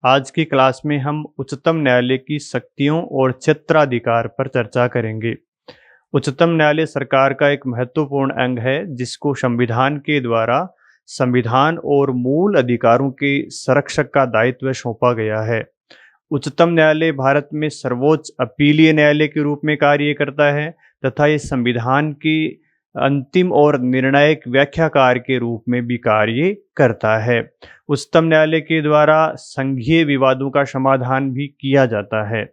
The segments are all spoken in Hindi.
आज की क्लास में हम उच्चतम न्यायालय की शक्तियों और क्षेत्राधिकार पर चर्चा करेंगे। उच्चतम न्यायालय सरकार का एक महत्वपूर्ण अंग है जिसको संविधान के द्वारा संविधान और मूल अधिकारों के संरक्षक का दायित्व सौंपा गया है। उच्चतम न्यायालय भारत में सर्वोच्च अपीलीय न्यायालय के रूप में कार्य करता है तथा ये संविधान की अंतिम और निर्णायक व्याख्याकार के रूप में भी कार्य करता है। उच्चतम न्यायालय के द्वारा संघीय विवादों का समाधान भी किया जाता है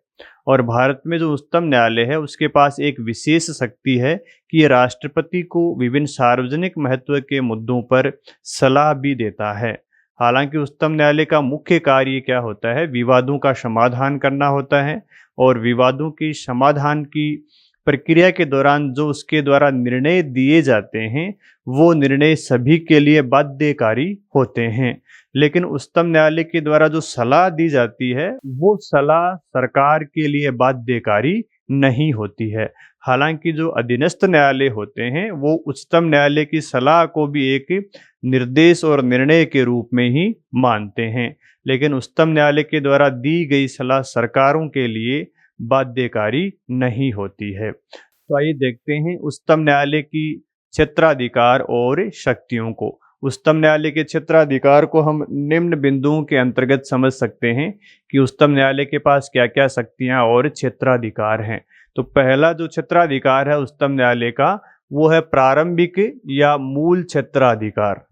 और भारत में जो उच्चतम न्यायालय है उसके पास एक विशेष शक्ति है कि ये राष्ट्रपति को विभिन्न सार्वजनिक महत्व के मुद्दों पर सलाह भी देता है। हालांकि उच्चतम न्यायालय का मुख्य कार्य क्या होता है, विवादों का समाधान करना होता है और विवादों की समाधान की प्रक्रिया के दौरान जो उसके द्वारा निर्णय दिए जाते हैं वो निर्णय सभी के लिए बाध्यकारी होते हैं। लेकिन उच्चतम न्यायालय के द्वारा जो सलाह दी जाती है वो सलाह सरकार के लिए बाध्यकारी नहीं होती है। हालांकि जो अधीनस्थ न्यायालय होते हैं वो उच्चतम न्यायालय की सलाह को भी एक निर्देश और निर्णय के रूप में ही मानते हैं, लेकिन उच्चतम न्यायालय के द्वारा दी गई सलाह सरकारों के लिए बाध्यकारी नहीं होती है। तो आइए देखते हैं उच्चतम न्यायालय की क्षेत्राधिकार और शक्तियों को। उच्चतम न्यायालय के क्षेत्राधिकार को हम निम्न बिंदुओं के अंतर्गत समझ सकते हैं कि उच्चतम न्यायालय के पास क्या क्या शक्तियां और क्षेत्राधिकार हैं। तो पहला जो क्षेत्राधिकार है उच्चतम न्यायालय का वो है प्रारंभिक या मूल क्षेत्राधिकार,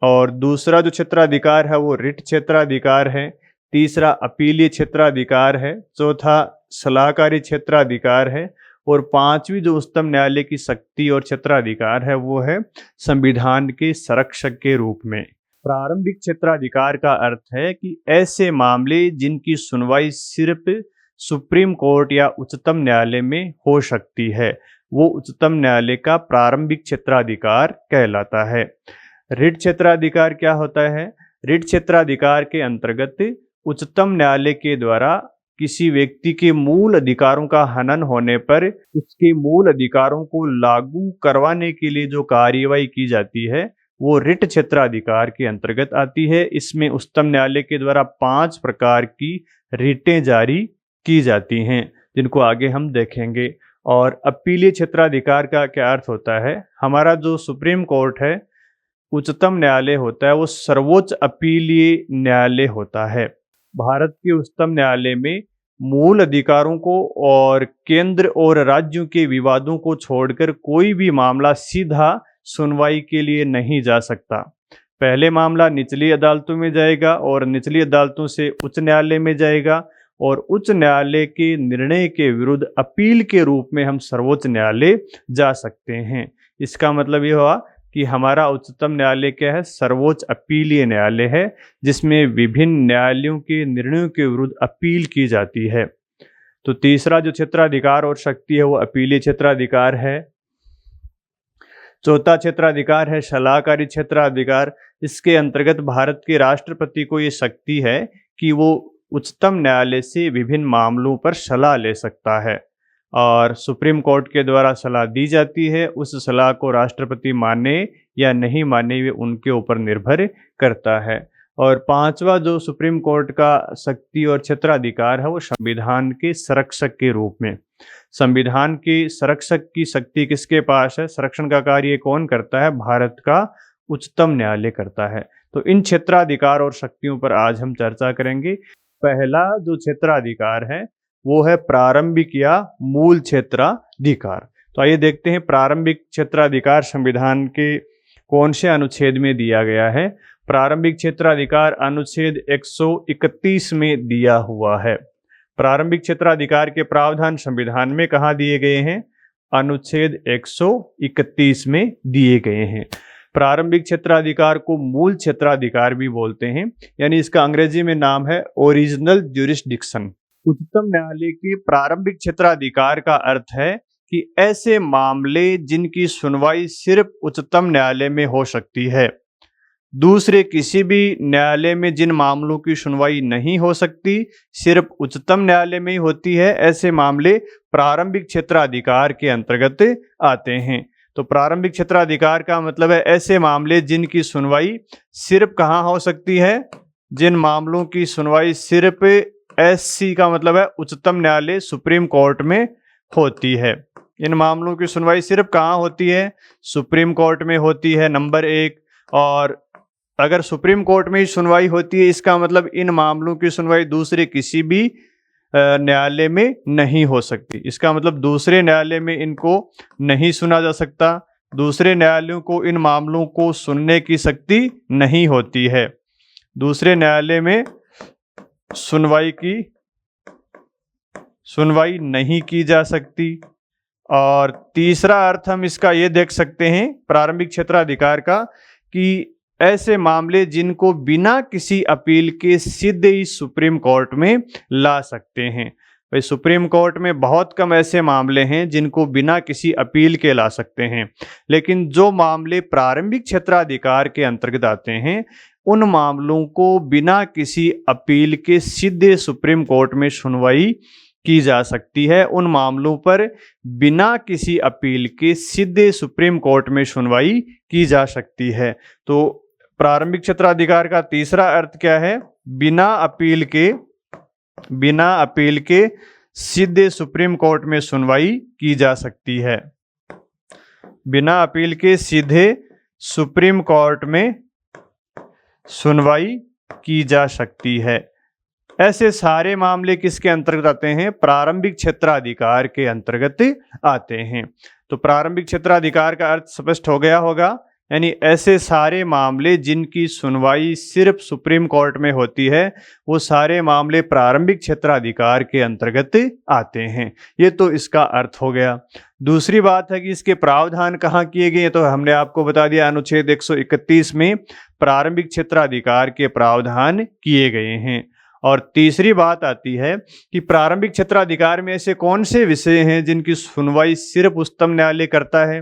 और दूसरा जो क्षेत्राधिकार है वो रिट क्षेत्राधिकार है, तीसरा अपीलीय क्षेत्राधिकार है, चौथा सलाहकारी क्षेत्राधिकार है और पांचवी जो उच्चतम न्यायालय की शक्ति और क्षेत्राधिकार है वो है संविधान के संरक्षक के रूप में। प्रारंभिक क्षेत्राधिकार का अर्थ है कि ऐसे मामले जिनकी सुनवाई सिर्फ सुप्रीम कोर्ट या उच्चतम न्यायालय में हो सकती है वो उच्चतम न्यायालय का प्रारंभिक क्षेत्राधिकार कहलाता है। रिट क्षेत्राधिकार क्या होता है? रिट क्षेत्राधिकार के अंतर्गत उच्चतम न्यायालय के द्वारा किसी व्यक्ति के मूल अधिकारों का हनन होने पर उसके मूल अधिकारों को लागू करवाने के लिए जो कार्यवाही की जाती है वो रिट क्षेत्राधिकार के अंतर्गत आती है। इसमें उच्चतम न्यायालय के द्वारा 5 प्रकार की रिटें जारी की जाती हैं जिनको आगे हम देखेंगे। और अपीलीय क्षेत्राधिकार का क्या अर्थ होता है? हमारा जो सुप्रीम कोर्ट है, उच्चतम न्यायालय होता है, वो सर्वोच्च अपीलीय न्यायालय होता है। भारत के उच्चतम न्यायालय में मूल अधिकारों को और केंद्र और राज्यों के विवादों को छोड़कर कोई भी मामला सीधा सुनवाई के लिए नहीं जा सकता। पहले मामला निचली अदालतों में जाएगा और निचली अदालतों से उच्च न्यायालय में जाएगा और उच्च न्यायालय के निर्णय के विरुद्ध अपील के रूप में हम सर्वोच्च न्यायालय जा सकते हैं। इसका मतलब ये हुआ कि हमारा उच्चतम न्यायालय क्या है? सर्वोच्च अपीलीय न्यायालय है जिसमें विभिन्न न्यायालयों के निर्णयों के विरुद्ध अपील की जाती है। तो तीसरा जो क्षेत्राधिकार और शक्ति है वो अपीलीय क्षेत्राधिकार है। चौथा क्षेत्राधिकार है सलाहकारी क्षेत्राधिकार। इसके अंतर्गत भारत के राष्ट्रपति को ये शक्ति है कि वो उच्चतम न्यायालय से विभिन्न मामलों पर सलाह ले सकता है और सुप्रीम कोर्ट के द्वारा सलाह दी जाती है। उस सलाह को राष्ट्रपति माने या नहीं माने ये उनके ऊपर निर्भर करता है। और पांचवा जो सुप्रीम कोर्ट का शक्ति और क्षेत्राधिकार है वो संविधान के संरक्षक के रूप में। संविधान के संरक्षक की शक्ति किसके पास है? संरक्षण का कार्य कौन करता है? भारत का उच्चतम न्यायालय करता है। तो इन क्षेत्राधिकार और शक्तियों पर आज हम चर्चा करेंगे। पहला जो क्षेत्राधिकार है वो है प्रारंभिक या मूल क्षेत्राधिकार। तो आइए देखते हैं प्रारंभिक क्षेत्राधिकार संविधान के कौन से अनुच्छेद में दिया गया है। प्रारंभिक क्षेत्राधिकार अनुच्छेद 131 में दिया हुआ है। प्रारंभिक क्षेत्राधिकार के प्रावधान संविधान में कहाँ दिए गए हैं? अनुच्छेद 131 में दिए गए हैं। प्रारंभिक क्षेत्राधिकार को मूल क्षेत्राधिकार भी बोलते हैं, यानी इसका अंग्रेजी में नाम है ओरिजिनल ज्यूरिसडिक्शन। उच्चतम न्यायालय के प्रारंभिक क्षेत्राधिकार का अर्थ है कि ऐसे मामले जिनकी सुनवाई सिर्फ उच्चतम न्यायालय में हो सकती है, दूसरे किसी भी न्यायालय में जिन मामलों की सुनवाई नहीं हो सकती सिर्फ उच्चतम न्यायालय में ही होती है, ऐसे मामले प्रारंभिक क्षेत्राधिकार के अंतर्गत आते हैं। तो प्रारंभिक क्षेत्राधिकार का मतलब है ऐसे मामले जिनकी सुनवाई सिर्फ कहाँ हो सकती है? जिन मामलों की सुनवाई सिर्फ एससी का मतलब है उच्चतम न्यायालय सुप्रीम कोर्ट में होती है। इन मामलों की सुनवाई सिर्फ कहाँ होती है? सुप्रीम कोर्ट में होती है, नंबर 1। और अगर सुप्रीम कोर्ट में ही सुनवाई होती है, इसका मतलब इन मामलों की सुनवाई दूसरे किसी भी न्यायालय में नहीं हो सकती। इसका मतलब दूसरे न्यायालय में इनको नहीं सुना जा सकता, दूसरे न्यायालयों को इन मामलों को सुनने की शक्ति नहीं होती है, दूसरे न्यायालय में सुनवाई नहीं की जा सकती। और तीसरा अर्थ हम इसका ये देख सकते हैं प्रारंभिक क्षेत्राधिकार का कि ऐसे मामले जिनको बिना किसी अपील के सीधे ही सुप्रीम कोर्ट में ला सकते हैं। भाई सुप्रीम कोर्ट में बहुत कम ऐसे मामले हैं जिनको बिना किसी अपील के ला सकते हैं, लेकिन जो मामले प्रारंभिक क्षेत्राधिकार के अंतर्गत आते हैं उन मामलों को बिना किसी अपील के सीधे सुप्रीम कोर्ट में सुनवाई की जा सकती है। उन मामलों पर बिना किसी अपील के सीधे सुप्रीम कोर्ट में सुनवाई की जा सकती है। तो प्रारंभिक क्षेत्राधिकार का तीसरा अर्थ क्या है? बिना अपील के सीधे सुप्रीम कोर्ट में सुनवाई की जा सकती है। बिना अपील के सीधे सुप्रीम कोर्ट में सुनवाई की जा सकती है। ऐसे सारे मामले किसके अंतर्गत आते हैं? प्रारंभिक क्षेत्राधिकार के अंतर्गत आते हैं। तो प्रारंभिक क्षेत्राधिकार का अर्थ स्पष्ट हो गया होगा, यानी ऐसे सारे मामले जिनकी सुनवाई सिर्फ सुप्रीम कोर्ट में होती है वो सारे मामले प्रारंभिक क्षेत्राधिकार के अंतर्गत आते हैं। ये तो इसका अर्थ हो गया। दूसरी बात है कि इसके प्रावधान कहाँ किए गए, तो हमने आपको बता दिया अनुच्छेद 131 में प्रारंभिक क्षेत्राधिकार के प्रावधान किए गए हैं। और तीसरी बात आती है कि प्रारंभिक क्षेत्राधिकार में ऐसे कौन से विषय हैं जिनकी सुनवाई सिर्फ उच्चतम न्यायालय करता है?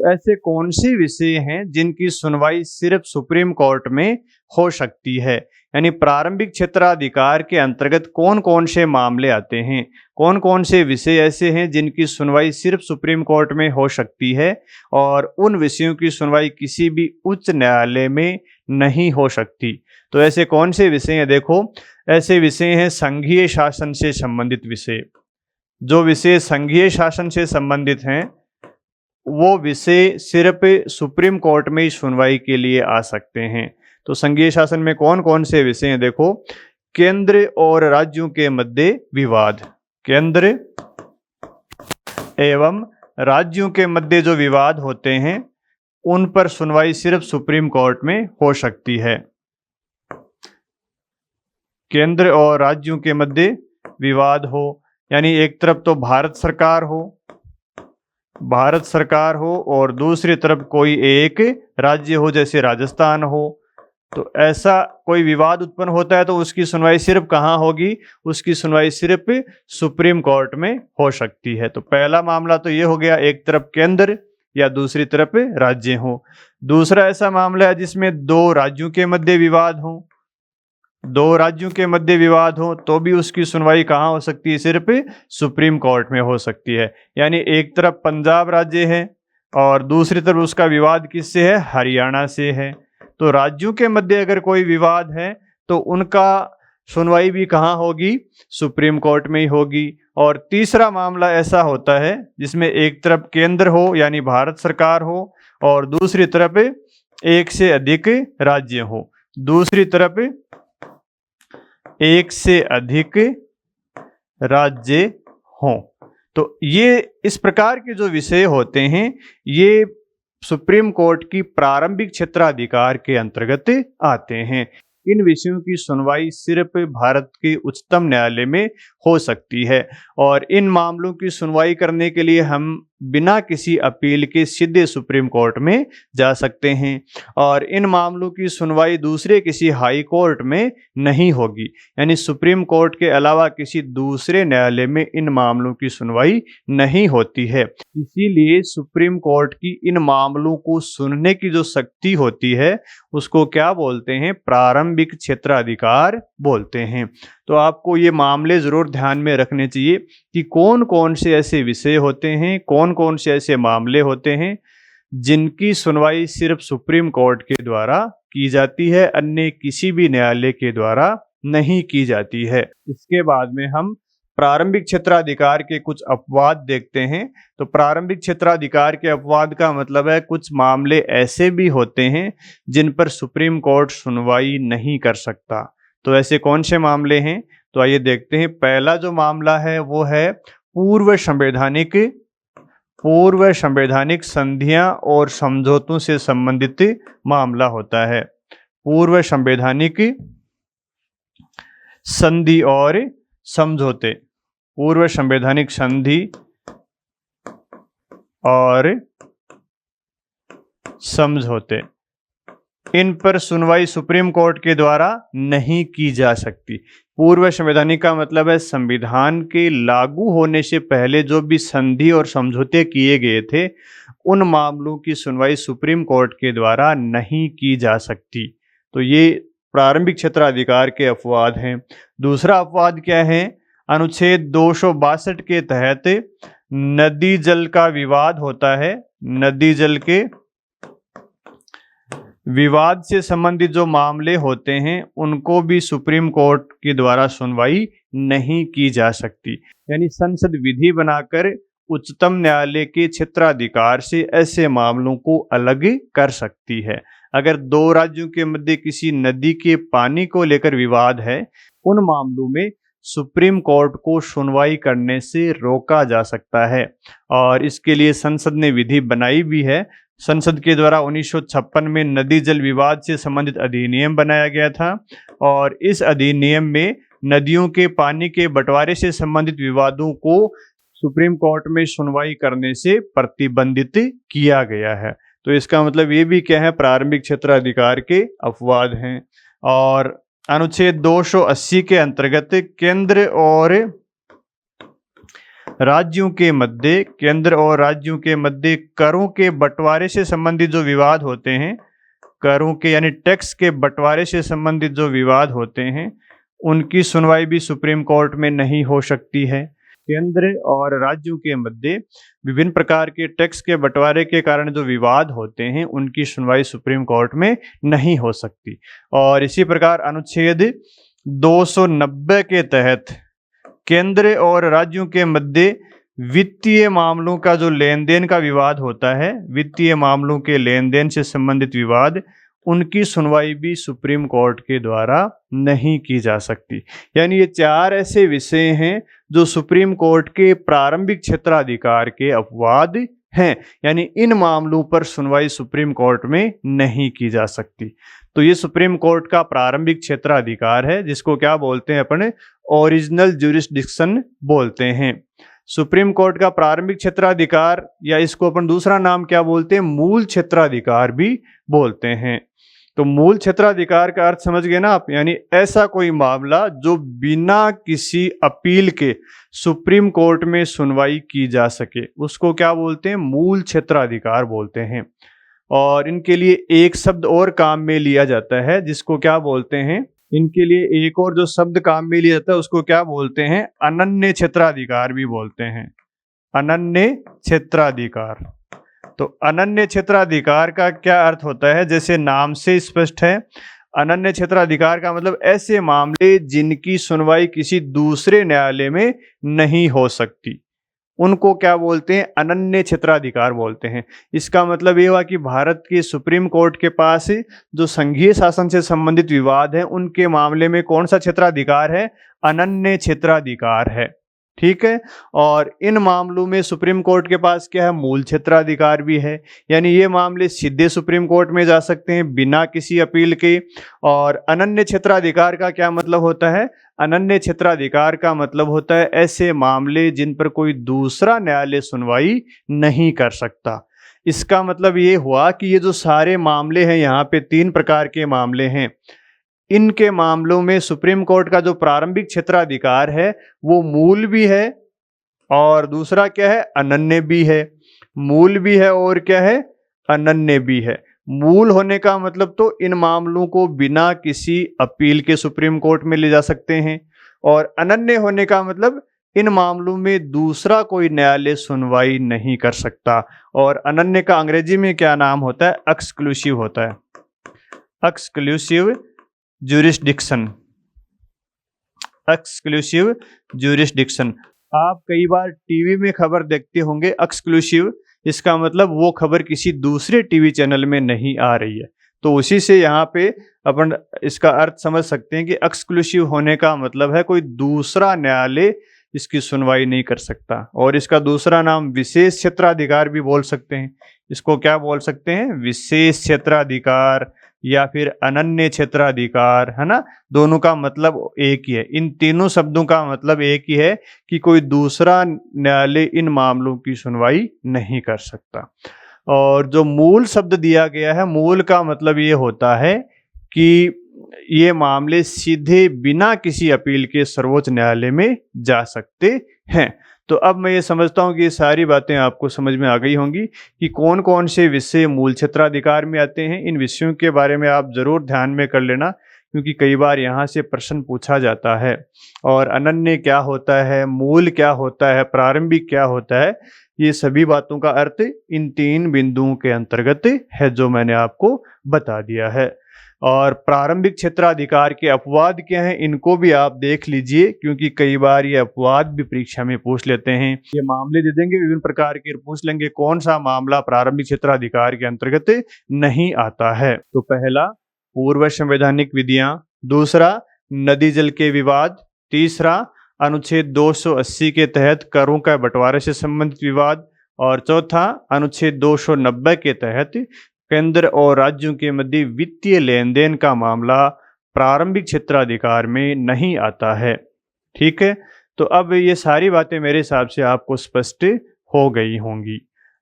ऐसे कौन से विषय हैं जिनकी सुनवाई सिर्फ सुप्रीम कोर्ट में हो सकती है? यानी प्रारंभिक क्षेत्राधिकार के अंतर्गत कौन कौन से मामले आते हैं, कौन कौन से विषय ऐसे हैं जिनकी सुनवाई सिर्फ सुप्रीम कोर्ट में हो सकती है और उन विषयों की सुनवाई किसी भी उच्च न्यायालय में नहीं हो सकती। तो ऐसे कौन से विषय हैं? देखो, ऐसे विषय हैं संघीय शासन से संबंधित विषय। जो विषय संघीय शासन से संबंधित हैं वो विषय सिर्फ सुप्रीम कोर्ट में ही सुनवाई के लिए आ सकते हैं। तो संघीय शासन में कौन कौन से विषय हैं? देखो, केंद्र और राज्यों के मध्य विवाद, केंद्र एवं राज्यों के मध्य जो विवाद होते हैं उन पर सुनवाई सिर्फ सुप्रीम कोर्ट में हो सकती है। केंद्र और राज्यों के मध्य विवाद हो, यानी एक तरफ तो भारत सरकार हो और दूसरी तरफ कोई एक राज्य हो, जैसे राजस्थान हो। तो ऐसा कोई विवाद उत्पन्न होता है तो उसकी सुनवाई सिर्फ कहाँ होगी? उसकी सुनवाई सिर्फ सुप्रीम कोर्ट में हो सकती है। तो पहला मामला तो ये हो गया, एक तरफ केंद्र या दूसरी तरफ राज्य हो। दूसरा ऐसा मामला है जिसमें दो राज्यों के मध्य विवाद हो, तो भी उसकी सुनवाई कहाँ हो सकती है? सिर्फ सुप्रीम कोर्ट में हो सकती है। यानी एक तरफ पंजाब राज्य है और दूसरी तरफ उसका विवाद किससे है? हरियाणा से है। तो राज्यों के मध्य अगर कोई विवाद है तो उनका सुनवाई भी कहाँ होगी? सुप्रीम कोर्ट में ही होगी। और तीसरा मामला ऐसा होता है जिसमें एक तरफ केंद्र हो यानी भारत सरकार हो और दूसरी तरफ एक से अधिक राज्य हो, दूसरी तरफ एक से अधिक राज्य हों। तो ये इस प्रकार के जो विषय होते हैं ये सुप्रीम कोर्ट की प्रारंभिक क्षेत्राधिकार के अंतर्गत आते हैं। इन विषयों की सुनवाई सिर्फ भारत के उच्चतम न्यायालय में हो सकती है और इन मामलों की सुनवाई करने के लिए हम बिना किसी अपील के सीधे सुप्रीम कोर्ट में जा सकते हैं और इन मामलों की सुनवाई दूसरे किसी हाई कोर्ट में नहीं होगी, यानी सुप्रीम कोर्ट के अलावा किसी दूसरे न्यायालय में इन मामलों की सुनवाई नहीं होती है। इसीलिए सुप्रीम कोर्ट की इन मामलों को सुनने की जो शक्ति होती है उसको क्या बोलते हैं? प्रारंभिक क्षेत्राधिकार बोलते हैं। तो आपको ये मामले जरूर ध्यान में रखने चाहिए कि कौन कौन से ऐसे विषय होते हैं, कौन कौन से ऐसे मामले होते हैं जिनकी सुनवाई सिर्फ सुप्रीम कोर्ट के द्वारा की जाती है, अन्य किसी भी न्यायालय के द्वारा नहीं की जाती है। इसके बाद में हम प्रारंभिक क्षेत्राधिकार के कुछ अपवाद देखते हैं। तो प्रारंभिक क्षेत्राधिकार के अपवाद का मतलब है कुछ मामले ऐसे भी होते हैं जिन पर सुप्रीम कोर्ट सुनवाई नहीं कर सकता। तो ऐसे कौन से मामले हैं? तो आइए देखते हैं। पहला जो मामला है वो है पूर्व संवैधानिक संधियां और समझौतों से संबंधित मामला होता है। पूर्व संवैधानिक संधि और समझौते, पूर्व संवैधानिक संधि और समझौते, इन पर सुनवाई सुप्रीम कोर्ट के द्वारा नहीं की जा सकती। पूर्व संवैधानिक का मतलब है संविधान के लागू होने से पहले जो भी संधि और समझौते किए गए थे, उन मामलों की सुनवाई सुप्रीम कोर्ट के द्वारा नहीं की जा सकती। तो ये प्रारंभिक क्षेत्राधिकार के अपवाद हैं। दूसरा अपवाद क्या है? अनुच्छेद 262 के तहत नदी जल का विवाद होता है। नदी जल के विवाद से संबंधित जो मामले होते हैं उनको भी सुप्रीम कोर्ट के द्वारा सुनवाई नहीं की जा सकती। यानी संसद विधि बनाकर उच्चतम न्यायालय के क्षेत्राधिकार से ऐसे मामलों को अलग कर सकती है। अगर दो राज्यों के मध्य किसी नदी के पानी को लेकर विवाद है, उन मामलों में सुप्रीम कोर्ट को सुनवाई करने से रोका जा सकता है और इसके लिए संसद ने विधि बनाई भी है। संसद के द्वारा 1956 में नदी जल विवाद से संबंधित अधिनियम बनाया गया था और इस अधिनियम में नदियों के पानी के बंटवारे से संबंधित विवादों को सुप्रीम कोर्ट में सुनवाई करने से प्रतिबंधित किया गया है। तो इसका मतलब ये भी क्या है? प्रारंभिक क्षेत्राधिकार के अपवाद हैं। और अनुच्छेद 280 के अंतर्गत केंद्र और राज्यों के मध्य करों के बंटवारे से संबंधित जो विवाद होते हैं, करों के यानी टैक्स के बंटवारे से संबंधित जो विवाद होते हैं, उनकी सुनवाई भी सुप्रीम कोर्ट में नहीं हो सकती है। केंद्र और राज्यों के मध्य विभिन्न प्रकार के टैक्स के बंटवारे के कारण जो विवाद होते हैं, उनकी सुनवाई सुप्रीम कोर्ट में नहीं हो सकती। और इसी प्रकार अनुच्छेद 290 के तहत केंद्र और राज्यों के मध्य वित्तीय मामलों का जो लेन देन का विवाद होता है, वित्तीय मामलों के लेन देन से संबंधित विवाद, उनकी सुनवाई भी सुप्रीम कोर्ट के द्वारा नहीं की जा सकती। यानी ये चार ऐसे विषय हैं जो सुप्रीम कोर्ट के प्रारंभिक क्षेत्राधिकार के अपवाद हैं। यानी इन मामलों पर सुनवाई सुप्रीम कोर्ट में नहीं की जा सकती। तो ये सुप्रीम कोर्ट का प्रारंभिक क्षेत्राधिकार है, जिसको क्या बोलते हैं? अपने ओरिजिनल ज्यूरिसडिक्शन बोलते हैं। सुप्रीम कोर्ट का प्रारंभिक क्षेत्राधिकार, या इसको अपन दूसरा नाम क्या बोलते हैं? मूल क्षेत्राधिकार भी बोलते हैं। तो मूल क्षेत्राधिकार का अर्थ समझ गए ना आप? यानी ऐसा कोई मामला जो बिना किसी अपील के सुप्रीम कोर्ट में सुनवाई की जा सके, उसको क्या बोलते हैं? मूल क्षेत्राधिकार बोलते हैं। और इनके लिए एक शब्द और काम में लिया जाता है, जिसको क्या बोलते हैं? इनके लिए एक और जो शब्द काम में लिया जाता है उसको क्या बोलते हैं? अनन्य क्षेत्राधिकार भी बोलते हैं। अनन्य क्षेत्राधिकार। तो अनन्य क्षेत्राधिकार का क्या अर्थ होता है? जैसे नाम से स्पष्ट है, अनन्य क्षेत्राधिकार का मतलब ऐसे मामले जिनकी सुनवाई किसी दूसरे न्यायालय में नहीं हो सकती, उनको क्या बोलते हैं? अनन्य क्षेत्राधिकार बोलते हैं। इसका मतलब ये हुआ कि भारत के सुप्रीम कोर्ट के पास जो संघीय शासन से संबंधित विवाद है, उनके मामले में कौन सा क्षेत्राधिकार है? अनन्य क्षेत्राधिकार है। ठीक है। और इन मामलों में सुप्रीम कोर्ट के पास क्या है? मूल क्षेत्राधिकार भी है। यानी ये मामले सीधे सुप्रीम कोर्ट में जा सकते हैं बिना किसी अपील के। और अनन्य क्षेत्राधिकार का क्या मतलब होता है? अनन्य क्षेत्राधिकार का मतलब होता है ऐसे मामले जिन पर कोई दूसरा न्यायालय सुनवाई नहीं कर सकता। इसका मतलब ये हुआ कि ये जो सारे मामले हैं, यहाँ पे 3 प्रकार के मामले हैं। इनके मामलों में सुप्रीम कोर्ट का जो प्रारंभिक क्षेत्राधिकार है वो मूल भी है, और दूसरा क्या है? अनन्य भी है। मूल भी है और क्या है? अनन्य भी है। मूल होने का मतलब तो इन मामलों को बिना किसी अपील के सुप्रीम कोर्ट में ले जा सकते हैं, और अनन्य होने का मतलब इन मामलों में दूसरा कोई न्यायालय सुनवाई नहीं कर सकता। और अनन्य का अंग्रेजी में क्या नाम होता है? एक्सक्लूसिव होता है, एक्सक्लूसिव ज्यूरिसडिक्शन, एक्सक्लूसिव ज्यूरिसडिक्शन। आप कई बार टीवी में खबर देखते होंगे एक्सक्लूसिव, इसका मतलब वो खबर किसी दूसरे टीवी चैनल में नहीं आ रही है। तो उसी से यहाँ पे अपन इसका अर्थ समझ सकते हैं कि एक्सक्लूसिव होने का मतलब है कोई दूसरा न्यायालय इसकी सुनवाई नहीं कर सकता। और इसका दूसरा नाम विशेष क्षेत्राधिकार भी बोल सकते हैं। इसको क्या बोल सकते हैं? विशेष क्षेत्राधिकार या फिर अनन्य क्षेत्राधिकार, है ना। दोनों का मतलब एक ही है, इन तीनों शब्दों का मतलब एक ही है कि कोई दूसरा न्यायालय इन मामलों की सुनवाई नहीं कर सकता। और जो मूल शब्द दिया गया है, मूल का मतलब ये होता है कि ये मामले सीधे बिना किसी अपील के सर्वोच्च न्यायालय में जा सकते हैं। तो अब मैं ये समझता हूँ कि ये सारी बातें आपको समझ में आ गई होंगी कि कौन कौन से विषय मूल क्षेत्राधिकार में आते हैं। इन विषयों के बारे में आप जरूर ध्यान में कर लेना, क्योंकि कई बार यहाँ से प्रश्न पूछा जाता है। और अनन्य क्या होता है, मूल क्या होता है, प्रारंभिक क्या होता है, ये सभी बातों का अर्थ इन 3 बिंदुओं के अंतर्गत है जो मैंने आपको बता दिया है। और प्रारंभिक क्षेत्राधिकार के अपवाद क्या हैं, इनको भी आप देख लीजिए, क्योंकि कई बार ये अपवाद भी परीक्षा में पूछ लेते हैं। ये मामले दे देंगे विभिन्न प्रकार के, पूछ लेंगे कौन सा मामला प्रारंभिक क्षेत्राधिकार के अंतर्गत नहीं आता है। तो पहला पूर्व संवैधानिक विधियां, दूसरा नदी जल के विवाद, तीसरा अनुच्छेद 280 के तहत करों का बंटवारे से संबंधित विवाद, और चौथा अनुच्छेद 290 के तहत केंद्र और राज्यों के मध्य वित्तीय लेन देन का मामला प्रारंभिक क्षेत्राधिकार में नहीं आता है। ठीक है, तो अब ये सारी बातें मेरे हिसाब से आपको स्पष्ट हो गई होंगी।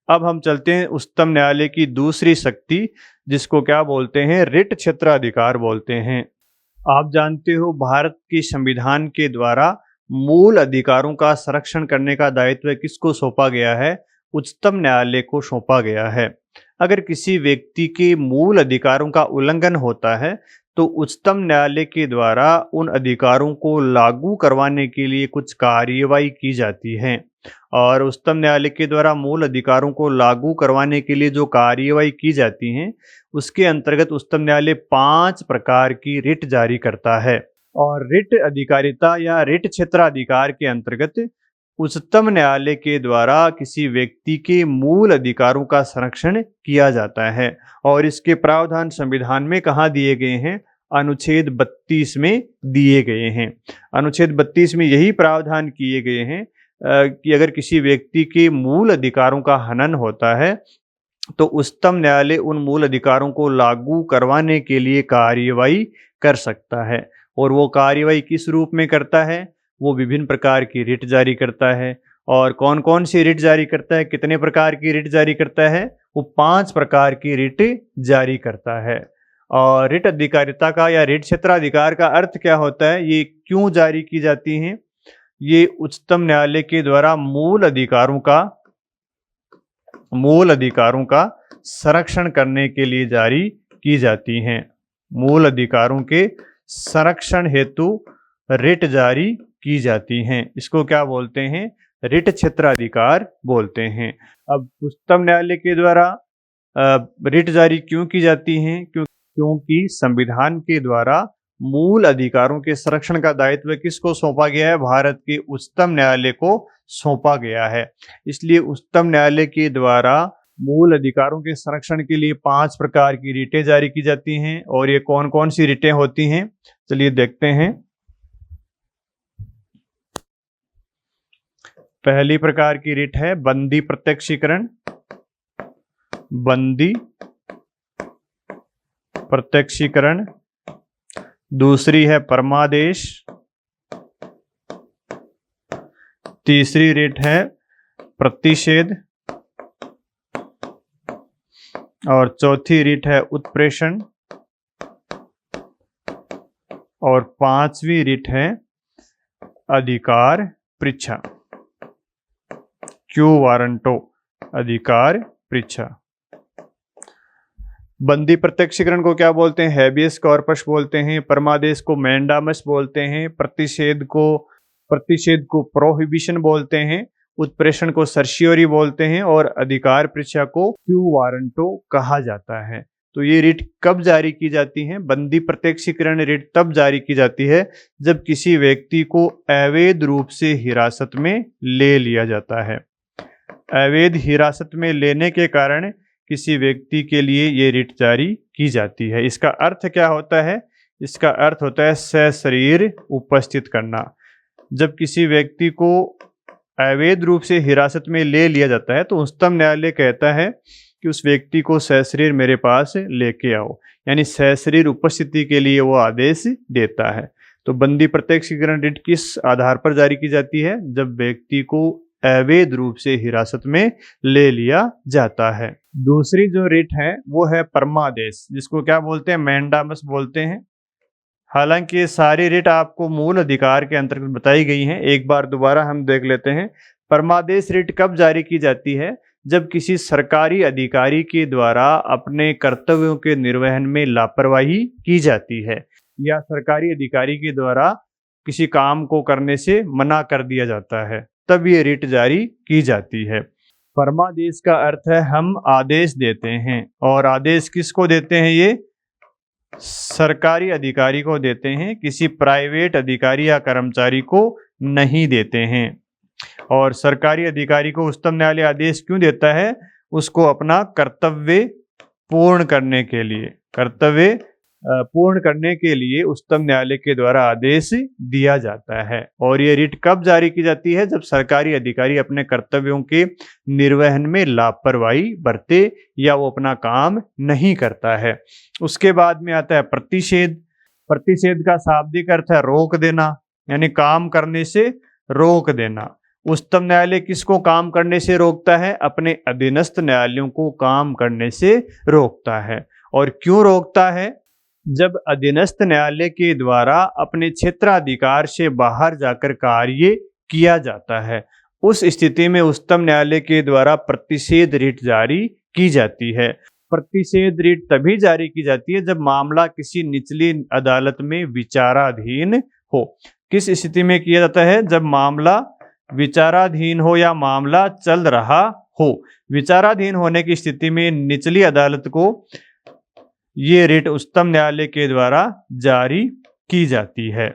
अब हम चलते हैं उच्चतम न्यायालय की दूसरी शक्ति, जिसको क्या बोलते हैं? रिट क्षेत्राधिकार बोलते हैं। आप जानते हो भारत के संविधान के द्वारा मूल अधिकारों का संरक्षण करने का दायित्व किसको सौंपा गया है? उच्चतम न्यायालय को सौंपा गया है। अगर किसी व्यक्ति के मूल अधिकारों का उल्लंघन होता है तो उच्चतम न्यायालय के द्वारा उन अधिकारों को लागू करवाने के लिए कुछ कार्यवाही की जाती है। और उच्चतम न्यायालय के द्वारा मूल अधिकारों को लागू करवाने के लिए जो कार्यवाही की जाती हैं, उसके अंतर्गत उच्चतम न्यायालय 5 प्रकार की रिट जारी करता है। और रिट अधिकारिता या रिट क्षेत्राधिकार के अंतर्गत उच्चतम न्यायालय के द्वारा किसी व्यक्ति के मूल अधिकारों का संरक्षण किया जाता है। और इसके प्रावधान संविधान में कहाँ दिए गए हैं? अनुच्छेद 32 में दिए गए हैं। अनुच्छेद 32 में यही प्रावधान किए गए हैं कि अगर किसी व्यक्ति के मूल अधिकारों का हनन होता है तो उच्चतम न्यायालय उन मूल अधिकारों को लागू करवाने के लिए कार्यवाही कर सकता है। और वो कार्यवाही किस रूप में करता है? वो विभिन्न प्रकार की रिट जारी करता है। और कौन कौन सी रिट जारी करता है, कितने प्रकार की रिट जारी करता है? वो 5 प्रकार की रिट जारी करता है। और रिट अधिकारिता का या रिट क्षेत्राधिकार का अर्थ क्या होता है? ये क्यों जारी की जाती हैं? ये उच्चतम न्यायालय के द्वारा मूल अधिकारों का संरक्षण करने के लिए जारी की जाती हैं। मूल अधिकारों के संरक्षण हेतु रिट जारी की जाती हैं। इसको क्या बोलते हैं? रिट क्षेत्राधिकार बोलते हैं। अब उच्चतम न्यायालय के द्वारा रिट जारी क्यों की जाती हैं? क्योंकि संविधान के द्वारा मूल अधिकारों के संरक्षण का दायित्व किसको सौंपा गया है? भारत के उच्चतम न्यायालय को सौंपा गया है। इसलिए उच्चतम न्यायालय के द्वारा मूल अधिकारों के संरक्षण के लिए 5 प्रकार की रिटें जारी की जाती हैं। और ये कौन कौन सी रिटें होती हैं, चलिए देखते हैं। पहली प्रकार की रिट है बंदी प्रत्यक्षीकरण, बंदी प्रत्यक्षीकरण। दूसरी है परमादेश। तीसरी रिट है प्रतिषेध। और चौथी रिट है उत्प्रेषण। और 5वीं रिट है अधिकार परीक्षा, क्यू वारंटो, अधिकार परीक्षा। बंदी प्रत्यक्षीकरण को क्या बोलते हैं? हैबियस कॉर्पस बोलते हैं। परमादेश को मैंडामस बोलते हैं। प्रतिषेध को प्रतिषेध को प्रोहिबिशन बोलते हैं, उत्प्रेषण को सर्शियोरी बोलते हैं और अधिकार परीक्षा को क्यू वारंटो कहा जाता है। तो ये रिट कब जारी की जाती है? बंदी प्रत्यक्षीकरण रिट तब जारी की जाती है जब किसी व्यक्ति को अवैध रूप से हिरासत में ले लिया जाता है। अवैध हिरासत में लेने के कारण किसी व्यक्ति के लिए ये रिट जारी की जाती है। इसका अर्थ क्या होता है? इसका अर्थ होता है सशरीर उपस्थित करना। जब किसी व्यक्ति को अवैध रूप से हिरासत में ले लिया जाता है तो उच्चतम न्यायालय कहता है कि उस व्यक्ति को सशरीर मेरे पास लेके आओ, यानी सशरीर उपस्थिति के लिए वो आदेश देता है। तो बंदी प्रत्यक्षीकरण रिट किस आधार पर जारी की जाती है? जब व्यक्ति को अवैध रूप से हिरासत में ले लिया जाता है। दूसरी जो रिट है वो है परमादेश, जिसको क्या बोलते हैं? मैंडामस बोलते हैं। हालांकि ये सारी रिट आपको मूल अधिकार के अंतर्गत बताई गई हैं, एक बार दोबारा हम देख लेते हैं। परमादेश रिट कब जारी की जाती है? जब किसी सरकारी अधिकारी के द्वारा अपने कर्तव्यों के निर्वहन में लापरवाही की जाती है या सरकारी अधिकारी के द्वारा किसी काम को करने से मना कर दिया जाता है, तब ये रिट जारी की जाती है। परमादेश का अर्थ है हम आदेश देते हैं, और आदेश किसको देते हैं? ये सरकारी अधिकारी को देते हैं, किसी प्राइवेट अधिकारी या कर्मचारी को नहीं देते हैं। और सरकारी अधिकारी को उच्चतम न्यायालय आदेश क्यों देता है? उसको अपना कर्तव्य पूर्ण करने के लिए, कर्तव्य पूर्ण करने के लिए उच्चतम न्यायालय के द्वारा आदेश दिया जाता है। और ये रिट कब जारी की जाती है? जब सरकारी अधिकारी अपने कर्तव्यों के निर्वहन में लापरवाही बरते या वो अपना काम नहीं करता है। उसके बाद में आता है प्रतिषेध। प्रतिषेध का शाब्दिक अर्थ है रोक देना, यानी काम करने से रोक देना। उच्चतम न्यायालय किसको काम करने से रोकता है? अपने अधीनस्थ न्यायालयों को काम करने से रोकता है। और क्यों रोकता है? जब अधीनस्थ न्यायालय के द्वारा अपने क्षेत्राधिकार से बाहर जाकर कार्य किया जाता है, उस स्थिति में उच्चतम न्यायालय के द्वारा प्रतिषेध रिट जारी की जाती है। प्रतिषेध रिट तभी जारी की जाती है जब मामला किसी निचली अदालत में विचाराधीन हो। किस स्थिति में किया जाता है? जब मामला विचाराधीन हो या मामला चल रहा हो। विचाराधीन होने की स्थिति में निचली अदालत को ये रिट उच्चतम न्यायालय के द्वारा जारी की जाती है।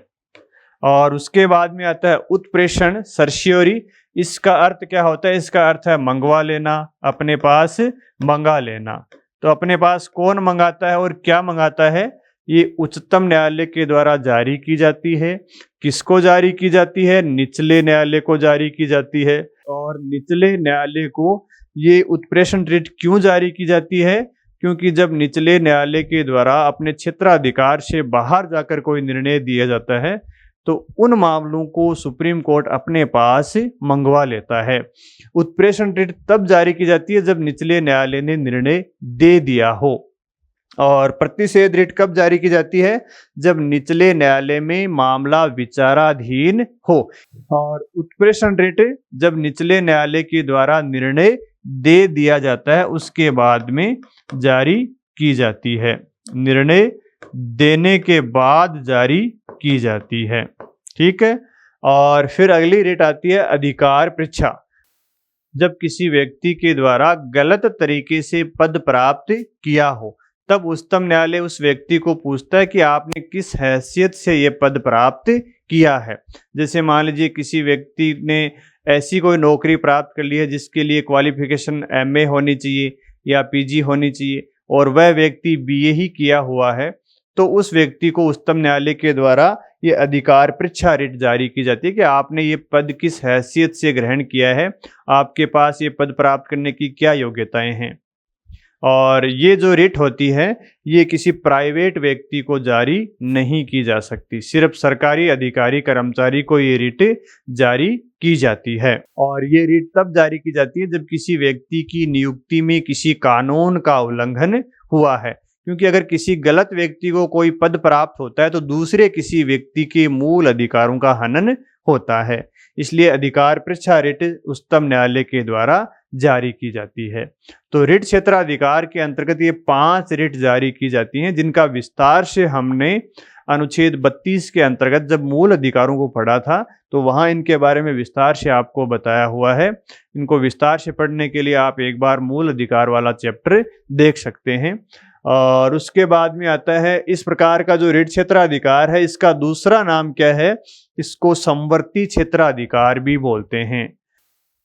और उसके बाद में आता है उत्प्रेषण सर्शियोरी। इसका अर्थ क्या होता है? इसका अर्थ है मंगवा लेना, अपने पास मंगा लेना। तो अपने पास कौन मंगाता है और क्या मंगाता है? ये उच्चतम न्यायालय के द्वारा जारी की जाती है। किसको जारी की जाती है? निचले न्यायालय को जारी की जाती है। और निचले न्यायालय को ये उत्प्रेषण रिट क्यों जारी की जाती है? क्योंकि जब निचले न्यायालय के द्वारा अपने क्षेत्राधिकार से बाहर जाकर कोई निर्णय दिया जाता है तो उन मामलों को सुप्रीम कोर्ट अपने पास मंगवा लेता है। उत्प्रेषण रिट तब जारी की जाती है जब निचले न्यायालय ने निर्णय दे दिया हो। और प्रतिषेध रिट कब जारी की जाती है? जब निचले न्यायालय में मामला विचाराधीन हो। और उत्प्रेषण रिट जब निचले न्यायालय के द्वारा निर्णय दे दिया जाता है उसके बाद में जारी की जाती है। निर्णय देने के बाद जारी की जाती है। ठीक है। और फिर अगली रिट आती है अधिकार परीक्षा। जब किसी व्यक्ति के द्वारा गलत तरीके से पद प्राप्त किया हो तब उच्चतम न्यायालय उस व्यक्ति को पूछता है कि आपने किस हैसियत से ये पद प्राप्त किया है। जैसे मान लीजिए किसी व्यक्ति ने ऐसी कोई नौकरी प्राप्त कर ली है जिसके लिए क्वालिफिकेशन एमए होनी चाहिए या पीजी होनी चाहिए और वह व्यक्ति बीए ही किया हुआ है, तो उस व्यक्ति को उच्चतम न्यायालय के द्वारा ये अधिकार परीक्षा रिट जारी की जाती है कि आपने ये पद किस हैसियत से ग्रहण किया है, आपके पास ये पद प्राप्त करने की क्या योग्यताएं हैं। और ये जो रिट होती है ये किसी प्राइवेट व्यक्ति को जारी नहीं की जा सकती, सिर्फ सरकारी अधिकारी कर्मचारी को ये रिट जारी की जाती है। और ये रिट तब जारी की जाती है जब किसी व्यक्ति की नियुक्ति में किसी कानून का उल्लंघन हुआ है, क्योंकि अगर किसी गलत व्यक्ति को कोई पद प्राप्त होता है तो दूसरे किसी व्यक्ति के मूल अधिकारों का हनन होता है। इसलिए अधिकार परीक्षा रिट उच्चतम न्यायालय के द्वारा जारी की जाती है। तो रिट क्षेत्राधिकार के अंतर्गत ये 5 रिट जारी की जाती हैं जिनका विस्तार से हमने अनुच्छेद 32 के अंतर्गत जब मूल अधिकारों को पढ़ा था तो वहाँ इनके बारे में विस्तार से आपको बताया हुआ है। इनको विस्तार से पढ़ने के लिए आप एक बार मूल अधिकार वाला चैप्टर देख सकते हैं। और उसके बाद में आता है इस प्रकार का जो ऋट क्षेत्राधिकार है, इसका दूसरा नाम क्या है? इसको समवर्ती क्षेत्राधिकार भी बोलते हैं।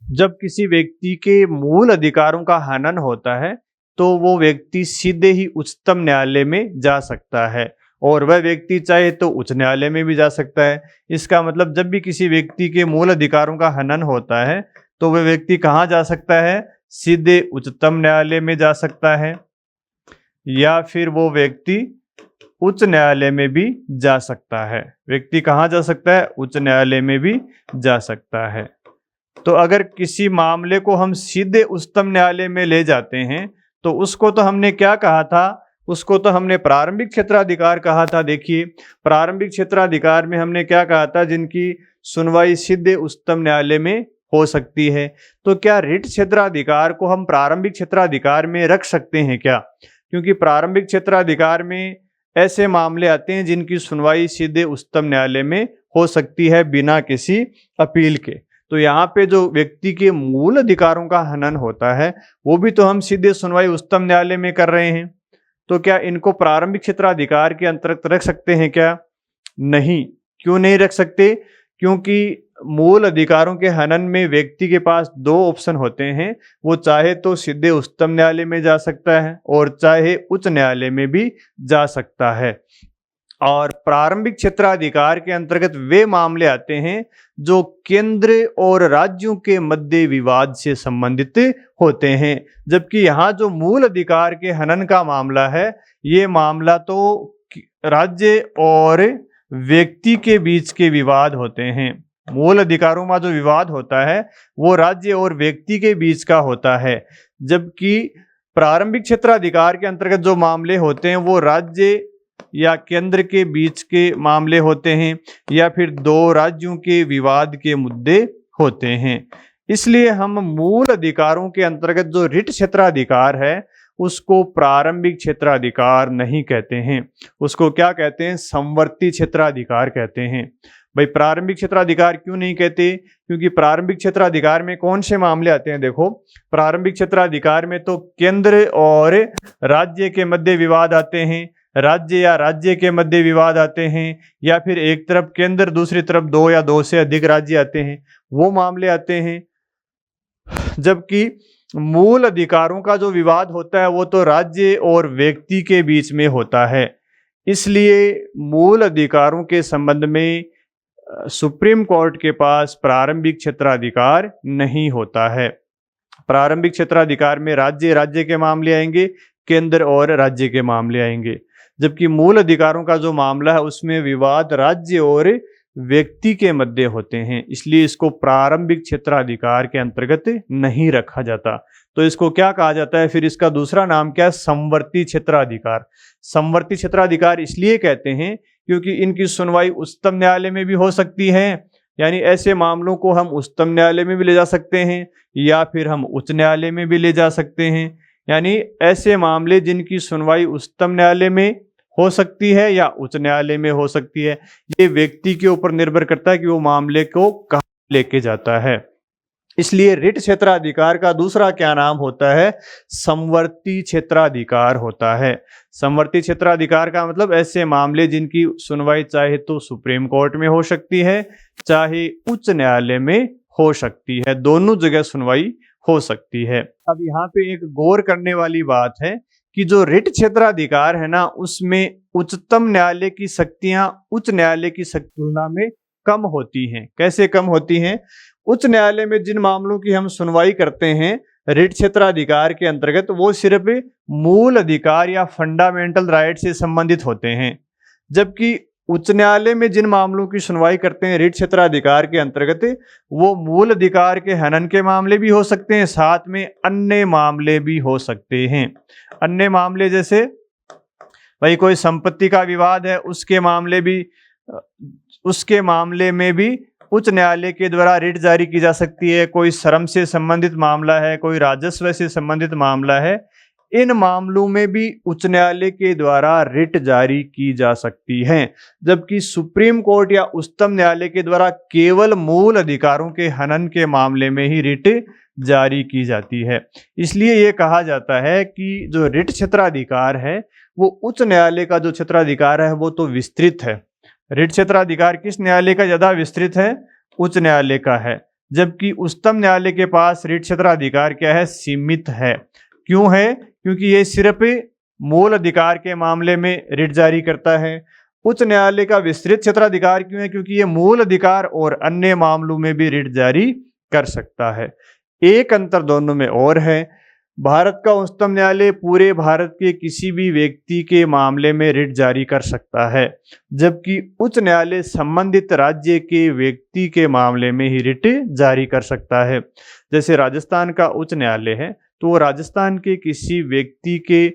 जब किसी व्यक्ति के मूल अधिकारों का हनन होता है तो वो व्यक्ति सीधे ही उच्चतम न्यायालय में जा सकता है, और वह व्यक्ति चाहे तो उच्च न्यायालय में भी जा सकता है। इसका मतलब जब भी किसी व्यक्ति के मूल अधिकारों का हनन होता है तो वह व्यक्ति कहाँ जा सकता है? सीधे उच्चतम न्यायालय में जा सकता है, या फिर वो व्यक्ति उच्च न्यायालय में भी जा सकता है। व्यक्ति कहाँ जा सकता है? उच्च न्यायालय में भी जा सकता है। तो अगर किसी मामले को हम सीधे उच्चतम न्यायालय में ले जाते हैं तो उसको तो हमने क्या कहा था? उसको तो हमने प्रारंभिक क्षेत्राधिकार कहा था। देखिए, प्रारंभिक क्षेत्राधिकार में हमने क्या कहा था? जिनकी सुनवाई सीधे उच्चतम न्यायालय में हो सकती है। तो क्या ऋट क्षेत्राधिकार को हम प्रारंभिक क्षेत्राधिकार में रख सकते हैं क्या? क्योंकि प्रारंभिक क्षेत्राधिकार में ऐसे मामले आते हैं जिनकी सुनवाई सीधे उच्चतम न्यायालय में हो सकती है बिना किसी अपील के। तो यहाँ पे जो व्यक्ति के मूल अधिकारों का हनन होता है वो भी तो हम सीधे सुनवाई उच्चतम न्यायालय में कर रहे हैं। तो क्या इनको प्रारंभिक क्षेत्राधिकार के अंतर्गत रख सकते हैं क्या? नहीं। क्यों नहीं रख सकते? क्योंकि मूल अधिकारों के हनन में व्यक्ति के पास दो ऑप्शन होते हैं। वो चाहे तो सीधे उच्चतम न्यायालय में जा सकता है और चाहे उच्च न्यायालय में भी जा सकता है। और प्रारंभिक क्षेत्राधिकार के अंतर्गत वे मामले आते हैं जो केंद्र और राज्यों के मध्य विवाद से संबंधित होते हैं। जबकि यहाँ जो मूल अधिकार के हनन का मामला है, ये मामला तो राज्य और व्यक्ति के बीच के विवाद होते हैं। मूल अधिकारों में जो विवाद होता है वो राज्य और व्यक्ति के बीच का होता है, जबकि प्रारंभिक क्षेत्राधिकार के अंतर्गत जो मामले होते हैं वो राज्य या केंद्र के बीच के मामले होते हैं, या फिर दो राज्यों के विवाद के मुद्दे होते हैं। इसलिए हम मूल अधिकारों के अंतर्गत जो ऋट क्षेत्राधिकार है उसको प्रारंभिक क्षेत्राधिकार नहीं कहते हैं। उसको क्या कहते हैं? समवर्ती क्षेत्राधिकार कहते हैं। भाई, प्रारंभिक क्षेत्राधिकार क्यों नहीं कहते? क्योंकि प्रारंभिक क्षेत्राधिकार में कौन से मामले आते हैं? देखो, प्रारंभिक क्षेत्राधिकार में तो केंद्र और राज्य के मध्य विवाद आते हैं, राज्य या राज्य के मध्य विवाद आते हैं, या फिर एक तरफ केंद्र दूसरी तरफ दो या दो से अधिक राज्य आते हैं, वो मामले आते हैं। जबकि मूल अधिकारों का जो विवाद होता है वो तो राज्य और व्यक्ति के बीच में होता है। इसलिए मूल अधिकारों के संबंध में सुप्रीम कोर्ट के पास प्रारंभिक क्षेत्राधिकार नहीं होता है। प्रारंभिक क्षेत्राधिकार में राज्य के मामले आएंगे, केंद्र और राज्य के मामले आएंगे। जबकि मूल अधिकारों का जो मामला है उसमें विवाद राज्य और व्यक्ति के मध्य होते हैं, इसलिए इसको प्रारंभिक क्षेत्राधिकार के अंतर्गत नहीं रखा जाता। तो इसको क्या कहा जाता है? फिर इसका दूसरा नाम क्या है? समवर्ती क्षेत्राधिकार। समवर्ती क्षेत्राधिकार इसलिए कहते हैं क्योंकि इनकी सुनवाई उच्चतम न्यायालय में भी हो सकती है, यानी ऐसे मामलों को हम उच्चतम न्यायालय में भी ले जा सकते हैं या फिर हम उच्च न्यायालय में भी ले जा सकते हैं। यानी ऐसे मामले जिनकी सुनवाई उच्चतम न्यायालय में हो सकती है या उच्च न्यायालय में हो सकती है, ये व्यक्ति के ऊपर निर्भर करता है कि वो मामले को कहाँ लेके जाता है। इसलिए ऋट क्षेत्राधिकार का दूसरा क्या नाम होता है? समवर्ती क्षेत्राधिकार होता है। समवर्ती क्षेत्राधिकार का मतलब ऐसे मामले जिनकी सुनवाई चाहे तो सुप्रीम कोर्ट में हो सकती है, चाहे उच्च न्यायालय में हो सकती है, दोनों जगह सुनवाई हो सकती है। अब यहाँ पे एक गौर करने वाली बात है कि जो ऋट क्षेत्राधिकार है ना, उसमें उच्चतम न्यायालय की शक्तियां उच्च न्यायालय की तुलना में कम होती हैं। कैसे कम होती हैं? उच्च न्यायालय में जिन मामलों की हम सुनवाई करते हैं ऋट क्षेत्राधिकार के अंतर्गत, वो सिर्फ मूल अधिकार या फंडामेंटल राइट से संबंधित होते हैं। जबकि उच्च न्यायालय में जिन मामलों की सुनवाई करते हैं ऋट क्षेत्राधिकार के अंतर्गत, वो मूल अधिकार के हनन के मामले भी हो सकते हैं, साथ में अन्य मामले भी हो सकते हैं। अन्य मामले जैसे भाई कोई संपत्ति का विवाद है, उसके मामले में भी उच्च न्यायालय के द्वारा रिट जारी की जा सकती है। कोई श्रम से संबंधित मामला है, कोई राजस्व से संबंधित मामला है, इन मामलों में भी उच्च न्यायालय के द्वारा रिट जारी की जा सकती है, जबकि सुप्रीम कोर्ट या उच्चतम न्यायालय के द्वारा केवल मूल अधिकारों के हनन के मामले में ही रिट जारी की जाती है। इसलिए ये कहा जाता है कि जो रिट क्षेत्राधिकार है वो उच्च न्यायालय का जो क्षेत्राधिकार है वो तो विस्तृत है। रिट क्षेत्राधिकार किस न्यायालय का ज्यादा विस्तृत है? उच्च न्यायालय का है। जबकि उच्चतम न्यायालय के पास रिट क्षेत्राधिकार क्या है? सीमित है। क्यों है? क्योंकि ये सिर्फ मूल अधिकार के मामले में रिट जारी करता है। उच्च न्यायालय का विस्तृत क्षेत्राधिकार क्यों है? क्योंकि ये मूल अधिकार और अन्य मामलों में भी रिट जारी कर सकता है। एक अंतर दोनों में और है, भारत का उच्चतम न्यायालय पूरे भारत के किसी भी व्यक्ति के मामले में रिट जारी कर सकता है, जबकि उच्च न्यायालय संबंधित राज्य के व्यक्ति के मामले में ही रिट जारी कर सकता है। जैसे राजस्थान का उच्च न्यायालय है तो वो राजस्थान के किसी व्यक्ति के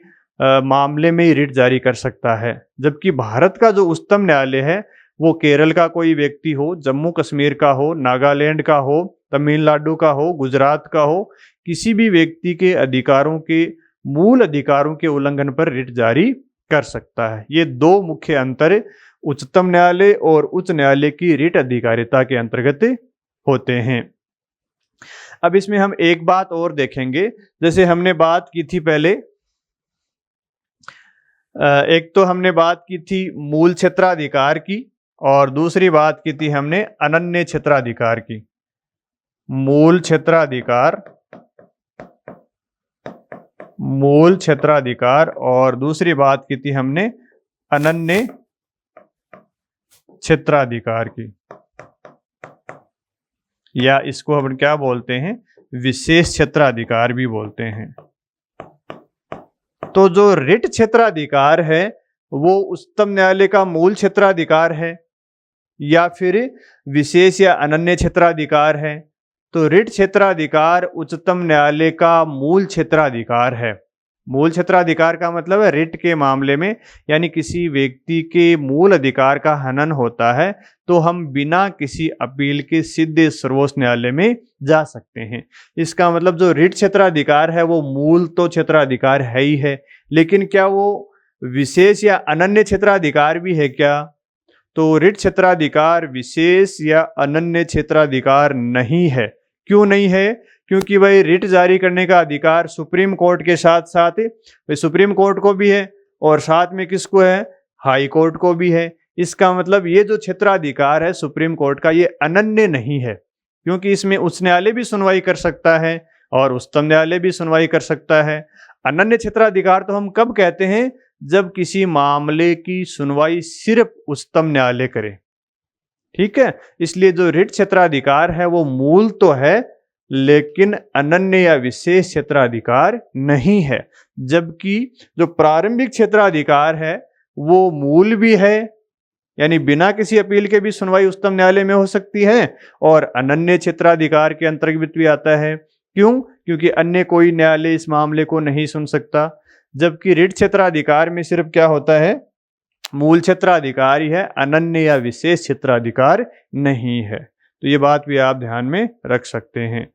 मामले में ही रिट जारी कर सकता है, जबकि भारत का जो उच्चतम न्यायालय है वो केरल का कोई व्यक्ति हो, जम्मू कश्मीर का हो, नागालैंड का हो, तमिलनाडु का हो, गुजरात का हो, किसी भी व्यक्ति के अधिकारों के मूल अधिकारों के उल्लंघन पर रिट जारी कर सकता है। ये दो मुख्य अंतर उच्चतम न्यायालय और उच्च न्यायालय की रिट अधिकारिता के अंतर्गत होते हैं। अब इसमें हम एक बात और देखेंगे, जैसे हमने बात की थी पहले, एक तो हमने बात की थी मूल क्षेत्राधिकार की और दूसरी बात की थी हमने अनन्य क्षेत्राधिकार की। मूल क्षेत्राधिकार और दूसरी बात की थी हमने अनन्य क्षेत्राधिकार की, या इसको हम क्या बोलते हैं? विशेष क्षेत्राधिकार भी बोलते हैं। तो जो रिट क्षेत्राधिकार है वो उच्चतम न्यायालय का मूल क्षेत्राधिकार है या फिर विशेष या अनन्य क्षेत्राधिकार है? तो रिट क्षेत्राधिकार उच्चतम न्यायालय का मूल क्षेत्राधिकार है। मूल क्षेत्राधिकार का मतलब है रिट के मामले में, यानी किसी व्यक्ति के मूल अधिकार का हनन होता है तो हम बिना किसी अपील के सीधे सर्वोच्च न्यायालय में जा सकते हैं। इसका मतलब जो रिट क्षेत्राधिकार है वो मूल तो क्षेत्राधिकार है ही है, लेकिन क्या वो विशेष या अनन्य क्षेत्राधिकार भी है क्या? तो रिट क्षेत्राधिकार विशेष या अनन्य क्षेत्राधिकार नहीं है। क्यों नहीं है? क्योंकि भाई रिट जारी करने का अधिकार सुप्रीम कोर्ट के साथ साथ सुप्रीम कोर्ट को भी है और साथ में किसको है? हाई कोर्ट को भी है। इसका मतलब ये जो क्षेत्राधिकार है सुप्रीम कोर्ट का ये अनन्य नहीं है, क्योंकि इसमें उच्च न्यायालय भी सुनवाई कर सकता है और उच्चतम न्यायालय भी सुनवाई कर सकता है। अनन्य क्षेत्राधिकार तो हम कब कहते हैं? जब किसी मामले की सुनवाई सिर्फ उच्चतम न्यायालय करे। ठीक है, इसलिए जो रिट क्षेत्राधिकार है वो मूल तो है लेकिन अनन्य या विशेष क्षेत्राधिकार नहीं है, जबकि जो प्रारंभिक क्षेत्राधिकार है वो मूल भी है, यानी बिना किसी अपील के भी सुनवाई उच्चतम न्यायालय में हो सकती है, और अनन्य क्षेत्राधिकार के अंतर्गत भी आता है। क्यों? क्योंकि अन्य कोई न्यायालय इस मामले को नहीं सुन सकता। जबकि रिट क्षेत्राधिकार में सिर्फ क्या होता है? मूल क्षेत्राधिकार ही है, अनन्य या विशेष क्षेत्राधिकार नहीं है। तो ये बात भी आप ध्यान में रख सकते हैं।